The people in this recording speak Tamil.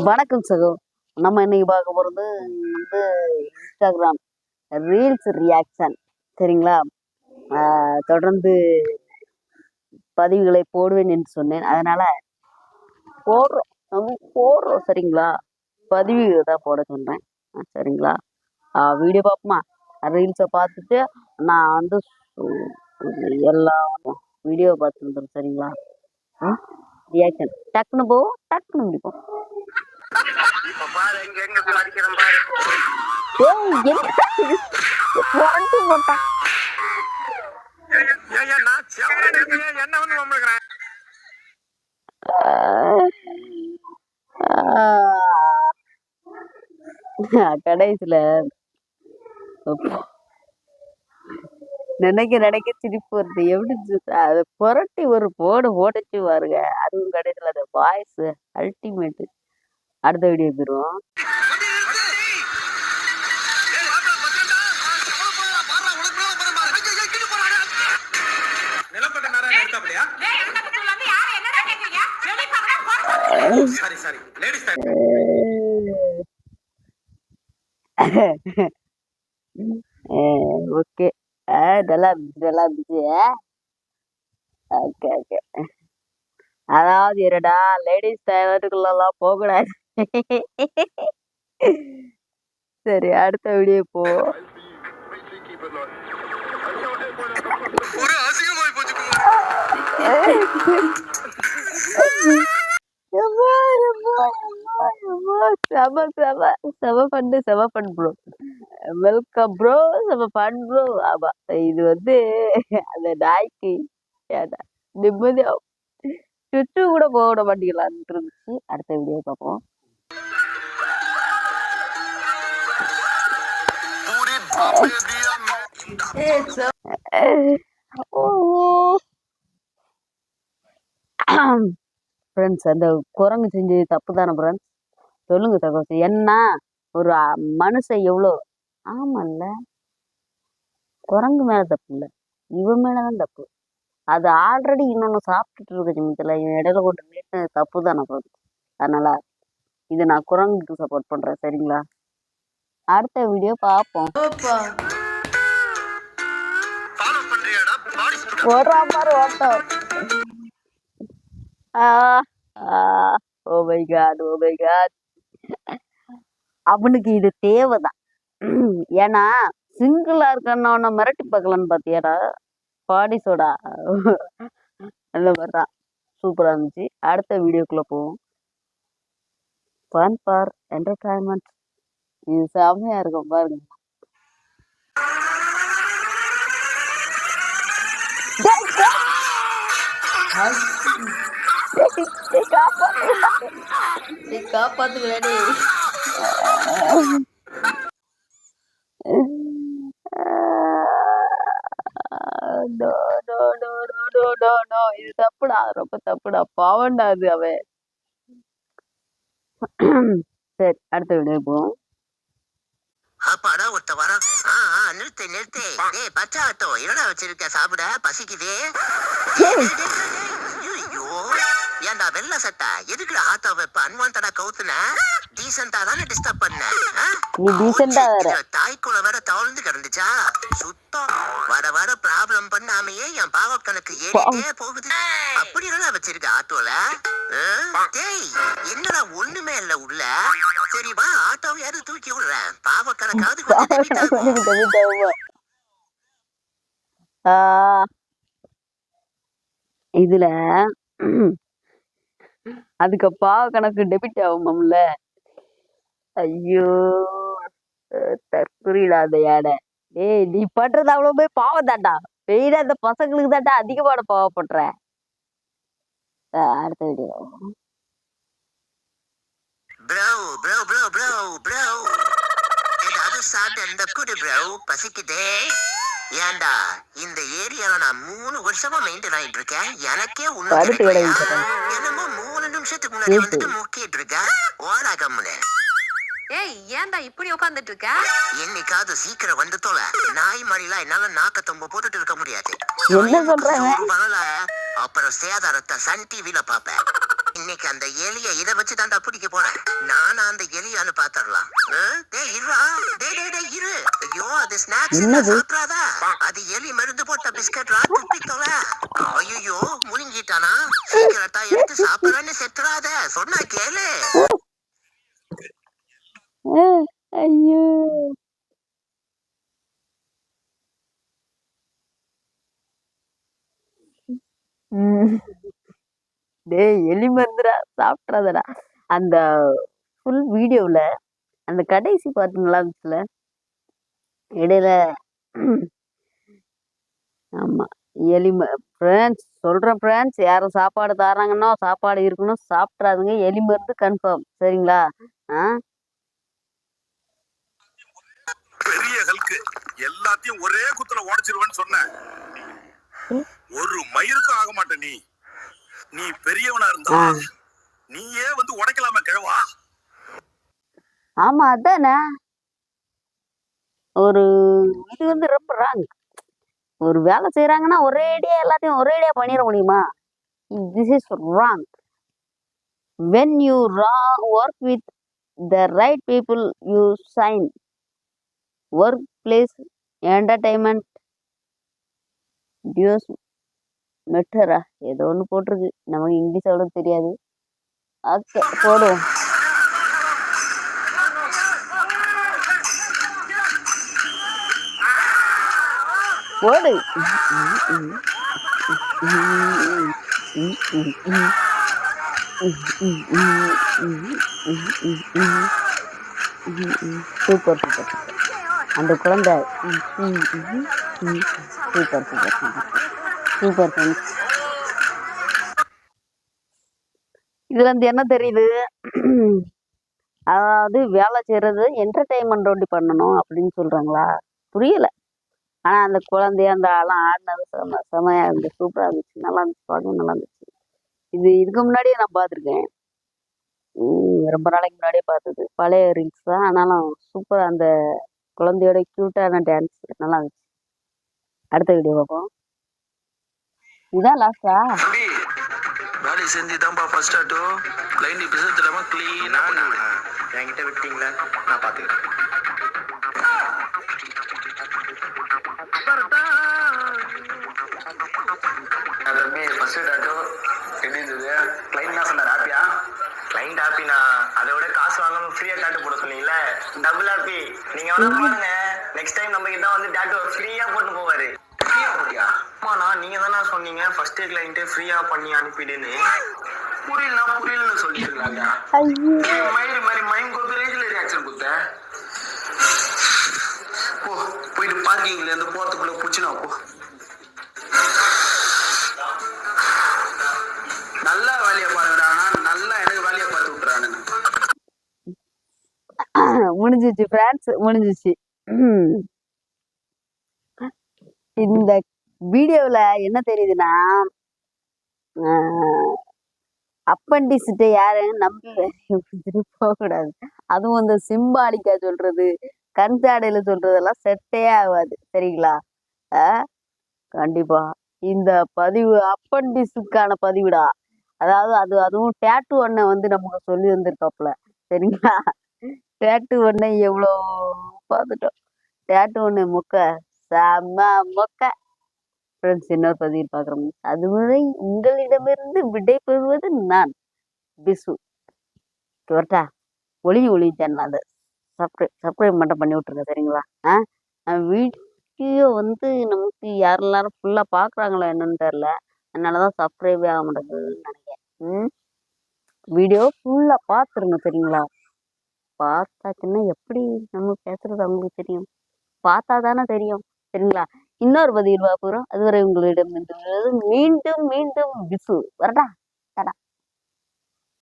வணக்கம் சகோ. நம்ம இன்னைக்கு பார்க்க போகிறது வந்து இன்ஸ்டாகிராம் ரீல்ஸ் ரியாக்ஷன். சரிங்களா? தொடர்ந்து பதிவுகளை போடுவேன் என்று சொன்னேன். அதனால போடுறோம் சரிங்களா? பதிவு தான் போட சொன்னேன். சரிங்களா? வீடியோ பார்ப்போமா? ரீல்ஸை பார்த்துட்டு நான் வந்து எல்லா வீடியோ பார்த்து வந்துடும். சரிங்களா? ரியாக்ஷன் டக்குன்னு போவோம், டக்குன்னு முடிப்போம். கடைசியில நினைக்க சிரிப்பு வருது. எப்படி அதை புரட்டி ஒரு போட்டுச்சு பாருங்க. அதுவும் கடைசியில அந்த வாய்ஸ் அல்டிமேட். அடுத்த வீடியோ போயிருவோம். ஓகே, நல்லா இருந்துச்சு. Okay okay. அதாவது என்னடா, லேடிஸ் டைவர்ட்டுக்குள்ளெல்லாம் போகக்கூடாது. சரி, அடுத்த வீடியோ போ. செம ஃபன் ப்ரோ. Welcome bro. செம ஃபன் ப்ரோ. ஆமா, இது வந்து அந்த நாய்க்கு நிம்மதியா சுற்று கூட போட மாட்டேங்கலான்னு இருந்துச்சு. அடுத்த வீடியோ பார்ப்போம். ஃப்ரெண்ட்ஸ், அந்த குரங்கு செஞ்சது தப்பு தானே ஃப்ரெண்ட்ஸ்? சொல்லுங்க சகோதரி. என்ன ஒரு மனுஷன் எவ்வளோ? ஆமால்ல, குரங்கு மேல தப்பு இல்லை, இவன் மேலதான் தப்பு. அது ஆல்ரெடி இன்னொன்னு சாப்பிட்டுட்டு இருக்க நிமிஷத்துல இவன் இடையில கொண்டு நீட்டு தப்பு தானே ஃப்ரெண்ட்ஸ். அதனால இது நான் குரங்குக்கு சப்போர்ட் பண்றேன். சரிங்களா? அடுத்த வீடியோ பார்ப்போம். ஓடுறா பாரு ஓட்டம். Oh my God, oh my God. அவனுக்கு இது தேவைதான். ஏன்னா சிங்கிளா இருக்கன்னு மிரட்டி பார்க்கலான்னு பாத்தியாடா பாடி சோடா. அந்த மாதிரிதான் சூப்பரா இருந்துச்சு. அடுத்த வீடியோக்குள்ள போவோம். Fun for entertainment. இது செம்மையா இருக்கும் பாருங்க. காப்பாத்துக்கலடி. இது தப்புடா, ரொம்ப தப்புடா, பாவண்டா அது அவன். சரி, அடுத்த வீடியோ போவோம். அப்பாடா ஒருத்த வர. நிறுத்து. டேய் பச்சாட்டோ, என்னடா வச்சிருக்க? சாப்பிட பசிக்குது. ஐயோ, ஏன்டா வெள்ள சட்டை எதுக்குடா ஆட்டோ வைப்ப? அன்வான்டா கவுத்துன. டீசெண்டா தானே டிஸ்டர்ப் பண்ண. நீ டீசெண்டா வேற. தாய்க்குள்ள வேற தவழ்ந்து கிடந்துச்சா? சுத்தம். வர ப்ராப்ளம் பண்ணாமையே என் பாவ கணக்கு ஏறிட்டே போகுது. அப்படி என்னடா வச்சிருக்க ஆட்டோல? டேய், என்னடா ஒண்ணுமே இல்ல உள்ள. சரி வா, ஆட்டோவையாவது தூக்கி விடுறேன். பாவ கணக்காவது இதுல அதுக்கு பாவ கணக்கு டெபிட் ஆகும்ல. ஐயோ, தற்குறியிடாத யாட. ஏய், நீ பண்றது அவ்வளவு போய் பாவம் தாண்டா. வெயில அந்த பசங்களுக்கு தாண்டா அதிகமான பாவப்படுற. அடுத்த வீடியோ. ஏதாவது சாப்பிட்டு குடு ப்ரோ, பசிக்குதே. ஏண்டா, இந்த ஏரியால நான் 3 வருஷமா மெயின்டைன் ஆயிட்டு இருக்கேன். எனக்கே என்னமோ 3 நிமிஷத்துக்கு முன்னாடி வந்துட்டு முக்கிட்டு இருக்கேன். ஓடா கம்முனு. ஏய், ஏன்டா இப்படி உட்கார்ந்துட்டு இருக்க? என்னைக்காவது சீக்கிரம் வந்து தோல. நாய் மாதிரிலாம் என்னால நாக்க தொம்ப போட்டுட்டு இருக்க முடியாது. என்ன சொல்றேன்? அப்புறம் சேதாரத்தை சன் டிவில பாப்பேன். இன்னைக்கு அந்த எலிய இத வச்சு தாண்டா பிடிக்க போறேன். நானா அந்த எலியான்னு பாத்துடலாம். டேய் இருடா. டேய் இரு. ஐயோ அது ஸ்நாக்ஸ் இல்ல என்னது சாப்பிடாத. அது எலி மருந்து போட்ட பிஸ்கட்ரா துப்பி தொலை. ஐயோ முழுங்கிட்டானா? சீக்கிரட்டா எடுத்து சாப்பிடறேன்னு செத்துறாத. சொன்னா கேளு. ஐயோ ம். டேய் எலி மருந்துடா சாப்பிட்றாதடா. அந்த ஃபுல் வீடியோவில் அந்த கடைசி பாட்டு நல்லா இருந்துச்சுல இடையில. ஆமாம் எலி ஃப்ரெண்ட்ஸ் சொல்கிறேன் ஃப்ரெண்ட்ஸ், யாரும் சாப்பாடு தராங்கன்னா சாப்பாடு இருக்கணும், சாப்பிட்றாதுங்க. எலி மருந்து கன்ஃபார்ம் சரிங்களா? ஆ பெரிய ஹல்க்கு எல்லாத்தையும் ஒரே குத்துல உடைச்சிருவேன்னு சொன்னேன். ஒரு மயிருக்கும் ஆக மாட்டே. நீ பெரியவனா இருந்தா நீயே வந்து உடைக்கலாமா கிழவா? ஆமாம் அதானே. ஒரு இது வந்து ரொம்ப ராங். ஒரு வேலை செய்கிறாங்கன்னா ஒரேடியாக எல்லாத்தையும் ஒரேடியாக பண்ணிட முடியுமா? This is wrong. when you work with the right people, you sign workplace entertainment dues மெட்டரா ஏதோ ஒன்று போட்டிருக்கு, நமக்கு இங்கிலீஷ் அவ்வளோ தெரியாது. ஓகே போடுவோம். போடு. Super super. அந்த குழந்தை சூப்பர் சூப்பர் சூப்பர் ஃப்ரெண்ட்ஸ். இதுல இருந்து என்ன தெரியுது? அதாவது வேலை செய்யறது என்டர்டைன்மெண்ட் ஒண்டி பண்ணணும் அப்படின்னு சொல்றாங்களா? புரியல. ஆனா அந்த குழந்தைய அந்த ஆளும் ஆடினது செமையா இருந்துச்சு, சூப்பரா இருந்துச்சு, நல்லா இருந்துச்சு, பார்க்க நல்லா இருந்துச்சு. இதுக்கு முன்னாடியே நான் பார்த்துருக்கேன். ரொம்ப நாளைக்கு முன்னாடியே பார்த்தது, பழைய ரீல்ஸ் தான். ஆனாலும் சூப்பர். அந்த குழந்தையோட கியூட்டான டான்ஸ் நல்லா இருந்துச்சு. அடுத்த வீடியோ பார்ப்போம். இதான் லாஸ்டா? வேலையை செஞ்சு தான்ப்பா ஃபர்ஸ்ட் ஆட்டோ கிளைண்ட் பிசத்து இல்லாமல் க்ளீனாக என்கிட்ட விட்டீங்களா? நான் பாத்துக்கிறேன். தம்பி ஃபர்ஸ்ட் ஆட்டோ எப்படி இருந்தது? கிளைண்ட் என்ன சொன்னார்? ஹாப்பியா? கிளைண்ட் ஹாப்பினா அதை விட காசு வாங்காம ஃப்ரீயா டாட்டு போட சொன்னீங்களே, டபுள் ஹாப்பி. நீங்க வேணா பாருங்க, நெக்ஸ்ட் டைம் நம்ம கிட்ட வந்து டாட்டு ஃப்ரீயா போட்டு போவாரு. ஃப்ரீயா போட்டியா? ஆமாண்ணா, நீங்க தானே சொன்னீங்க ஃபர்ஸ்ட் கிளைண்ட் ஃப்ரீயா பண்ணி அனுப்பிடுன்னு. புரியலன்னு சொல்லிட்டுருக்காங்க. மயில் மாதிரி மயம் கொடுத்து ரேஞ்சில் ரியாக்ஷன் கொடுத்த. போ போயிட்டு பார்க்கிங்ல இருந்து போறதுக்குள்ள புடிச்சுனா போ. நல்லா வேலையை பாருங்கடா. நல்லா எனக்கு வேலையை பார்த்து விட்டுறானுங்க. முடிஞ்சிச்சு ஃப்ரெண்ட்ஸ், முடிஞ்சிச்சு. இந்த வீடியோவில் என்ன தெரியுதுன்னா, அப்பண்டிஸ்ட்டை யாரும் நம்பி போகக்கூடாது. அதுவும் இந்த சிம்பாலிக்கா சொல்றது, கண் சாடையில சொல்றதெல்லாம் செட்டே ஆகாது சரிங்களா? கண்டிப்பா இந்த பதிவு அப்பண்டிஸுக்கான பதிவுடா. அதாவது அதுவும் டேட்டு அண்ணன் வந்து நமக்கு சொல்லி வந்திருக்காப்புல சரிங்களா? டேட்டு அண்ணன் எவ்வளோ பார்த்துட்டோம். டேட்டு அண்ணன் மொக்க செம்ம மொக்க. ஃப்ரெண்ட்ஸ், இன்னொரு பதிவில் பார்க்குறோம். அதுவரை உங்களிடமிருந்து விடை பெறுவது நான் பிசு. வரட்டா? ஒளி சேனல் அதை சப்ஸ்கிரைப் மட்டும் பண்ணி விட்ருங்க சரிங்களா? வீடியோ வந்து நமக்கு யாரெல்லாரும் ஃபுல்லாக பார்க்குறாங்களோ என்னன்னு தெரில, அதனால தான் சப்ஸ்கிரைபே ஆக மாட்டேங்குதுன்னு நினைக்கிறேன். வீடியோ ஃபுல்லாக பார்த்துருங்க சரிங்களா? பார்த்தாச்சுன்னா எப்படி நம்ம பேசுறது அவங்களுக்கு தெரியும், பார்த்தா தானே தெரியும் சரிங்களா? இன்னொரு பதிவில் பார்க்குறோம். அதுவரை உங்களிடம் மீண்டும் பிசு. வரட்டா?